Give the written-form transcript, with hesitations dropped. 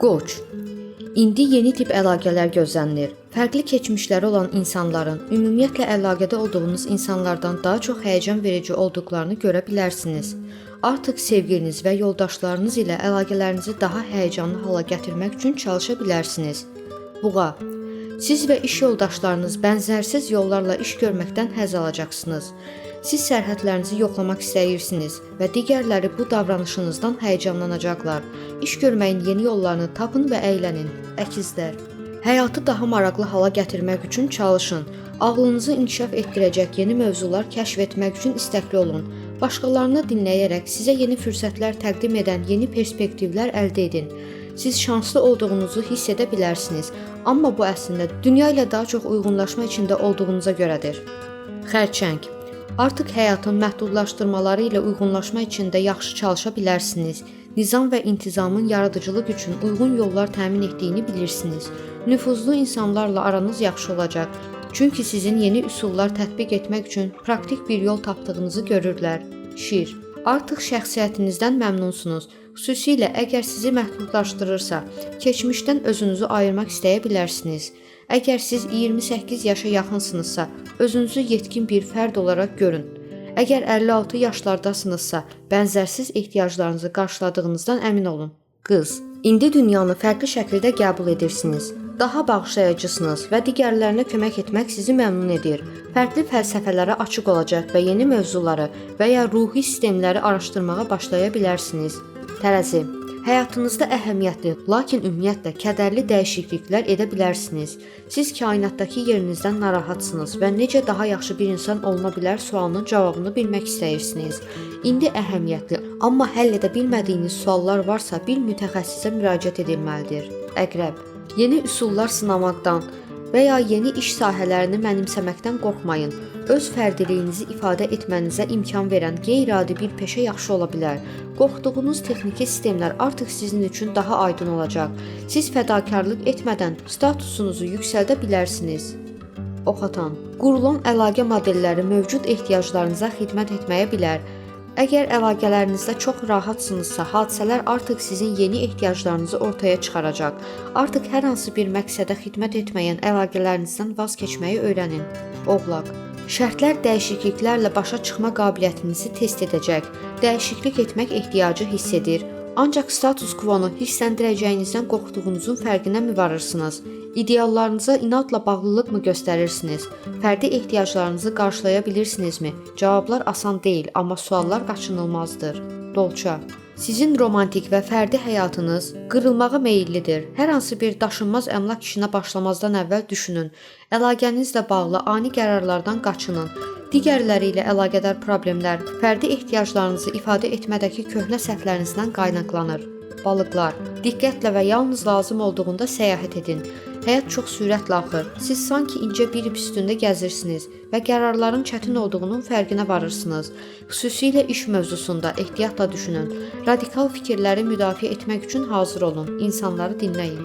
Qoç. İndi yeni tip əlaqələr gözlənilir. Fərqli keçmişləri olan insanların ümumiyyətlə əlaqədə olduğunuz insanlardan daha çox həyəcan verici olduqlarını görə bilərsiniz. Artıq sevgiliniz və yoldaşlarınız ilə əlaqələrinizi daha həyəcanlı hala gətirmək üçün çalışa bilərsiniz. Buğa. Siz və iş yoldaşlarınız bənzərsiz yollarla iş görməkdən həzz alacaqsınız. Siz sərhədlərinizi yoxlamaq istəyirsiniz və digərləri bu davranışınızdan həyəcanlanacaqlar. İş görməyin yeni yollarını tapın və əylənin. Əkizlər. Həyatı daha maraqlı hala gətirmək üçün çalışın. Ağlınızı inkişaf etdirəcək yeni mövzular kəşf etmək üçün istəkli olun. Başqalarını dinləyərək sizə yeni fürsətlər təqdim edən yeni perspektivlər əldə edin. Siz şanslı olduğunuzu hiss edə bilərsiniz, amma bu əslində dünya ilə daha çox uyğunlaşma içində olduğunuza görədir. Xərçəng. Artıq həyatın məhdudlaşdırmaları ilə uyğunlaşma içində yaxşı çalışa bilərsiniz. Nizam və intizamın yaradıcılıq üçün uyğun yollar təmin etdiyini bilirsiniz. Nüfuzlu insanlarla aranız yaxşı olacaq. Çünki sizin yeni üsullar tətbiq etmək üçün praktik bir yol tapdığınızı görürlər. Şir. Artıq şəxsiyyətinizdən məmnunsunuz. Xüsusilə əgər sizi məhdudlaşdırırsa, keçmişdən özünüzü ayırmaq istəyə bilərsiniz. Əgər siz 28 yaşa yaxınsınızsa, özünüzü yetkin bir fərd olaraq görün. Əgər 56 yaşlardasınızsa, bənzərsiz ehtiyaclarınızı qarşıladığınızdan əmin olun. Qız. İndi dünyanı fərqli şəkildə qəbul edirsiniz. Daha bağışlayıcısınız və digərlərinə kömək etmək sizi məmnun edir. Fərqli fəlsəfələrə açıq olacaq və yeni mövzuları və ya ruhi sistemləri araşdırmağa başlaya bilərsiniz. Tərəzi. Həyatınızda əhəmiyyətli, lakin ümumiyyətlə kədərli dəyişikliklər edə bilərsiniz. Siz kainatdakı yerinizdən narahatsınız və necə daha yaxşı bir insan oluna bilər sualının cavabını bilmək istəyirsiniz. İndi əhəmiyyətli, amma həll edə bilmədiyiniz suallar varsa bir mütəxəssisə müraciət edilməlidir. Əqrəb. Yeni üsullar sınamaqdan və ya yeni iş sahələrini mənimsəməkdən qorxmayın. Öz fərdiliyinizi ifadə etmənizə imkan verən qeyri-adi bir peşə yaxşı ola bilər. Qorxduğunuz texniki sistemlər artıq sizin üçün daha aydın olacaq. Siz fədakarlıq etmədən statusunuzu yüksəldə bilərsiniz. Ox atan. Qurulan əlaqə modelləri mövcud ehtiyaclarınıza xidmət etməyə bilər. Əgər əlaqələrinizdə çox rahatsınızsa, hadisələr artıq sizin yeni ehtiyaclarınızı ortaya çıxaracaq. Artıq hər hansı bir məqsədə xidmət etməyən əlaqələrinizdən vaz keçməyi öyrənin. Oğlaq. Şərtlər dəyişikliklərlə başa çıxma qabiliyyətinizi test edəcək. Dəyişiklik etmək ehtiyacı hiss edir. Ancaq status quo-nu hissləndirəcəyinizdən qorxduğunuzun fərqinə mi varırsınız? İdeallarınıza inadla bağlılıq mı göstərirsiniz? Fərdi ehtiyaclarınızı qarşılaya bilirsinizmi? Cavablar asan deyil, amma suallar qaçınılmazdır. Dolça. Sizin romantik və fərdi həyatınız qırılmağa meyillidir. Hər hansı bir daşınmaz əmlak işinə başlamazdan əvvəl düşünün. Əlaqənizlə bağlı ani qərarlardan qaçının. Digərləri ilə əlaqədar problemlər fərdi ehtiyaclarınızı ifadə etmədəki köhnə səhvlərinizdən qaynaqlanır. Balıqlar. Diqqətlə və yalnız lazım olduğunda səyahət edin. Həyat çox sürətlə axır. Siz sanki incə bir ip üstündə gəzirsiniz və qərarların çətin olduğunun fərqinə varırsınız. Xüsusilə iş mövzusunda ehtiyatla düşünün. Radikal fikirləri müdafiə etmək üçün hazır olun. İnsanları dinləyin.